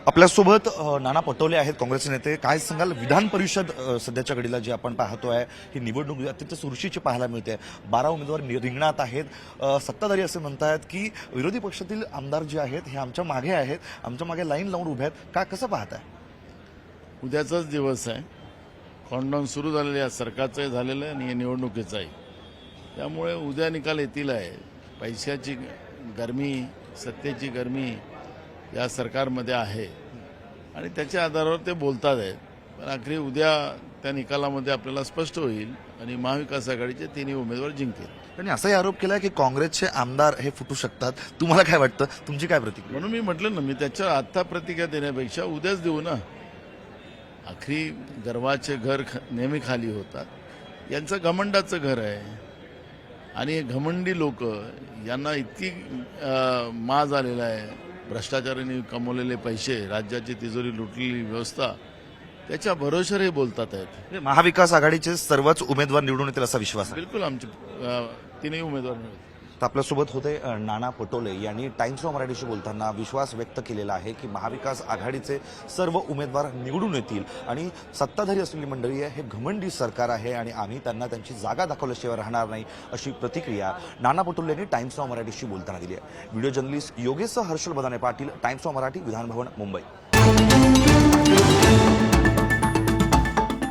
आपल्यासोबत नाना पटोले आहेत, काँग्रेसचे नेते. काय सांगाल, विधान परिषद सध्याच्या घडीला जी आपण पाहतोय ही निवडणूक अत्यंत चुरशीची पाहायला मिळते. 12 उमेदवार रिंगणात आहेत. सत्ताधारी असे म्हणतात की विरोधी पक्षातील आमदार जे आहेत हे आमच्या मागे आहेत, आमच्या मागे लाईन लावून उभे आहेत. का कसं पाहताय? उद्याचाच दिवस आहे. काउंटडाऊन सुरू झालेलं आहे, सरकारचंही झालेलं आहे आणि निवडणुकीचाही. त्यामुळे उद्या निकाल येतील आहे. पैशाची गरमी, सत्तेची गरमी या सरकारमध्ये आहे आणि त्याच्या आधारावर ते बोलतात आहेत. पण आखरी उद्या त्या निकालामध्ये आपल्याला स्पष्ट होईल आणि महाविकास आघाडीचे तिन्ही उमेदवार जिंकतील. त्यांनी असाही आरोप केला की काँग्रेसचे आमदार हे फुटू शकतात. तुम्हाला काय वाटतं? तुमची काय प्रतिक्रिया? म्हणून मी म्हटलं ना, मी त्याच्या आता प्रतिक्रिया देण्यापेक्षा उद्याच देऊ ना. आखरी गर्वाचे घर नेहमी खाली होतात. यांचं घमंडाचं घर आहे आणि हे घमंडी लोक यांना इतकी माज आलेला आहे. भ्रष्टाचाराने कमवलेले पैसे, राज्याची तिजोरी लुटलेली व्यवस्था, त्याच्या भरोश्यावर हे बोलतात आहेत. महाविकास आघाडीचे सर्वच उमेदवार निवडून येतील असा विश्वास आहे. बिलकुल आमचे तिन्ही उमेदवार मिळतील. तर आपल्यासोबत होते नाना पटोले यांनी टाइम्स ऑफ मराठीशी बोलताना विश्वास व्यक्त केलेला आहे की महाविकास आघाडीचे सर्व उमेदवार निवडून येतील आणि सत्ताधारी असलेली मंडळी आहे, हे घमंडी सरकार आहे आणि आम्ही त्यांना त्यांची जागा दाखवल्याशिवाय राहणार नाही, अशी प्रतिक्रिया नाना पटोले यांनी टाइम्स ऑफ मराठीशी बोलताना दिली आहे. Video journalist Yogesh Harshal बदाने Patil, times of Marathi, विधानभवन, मुंबई.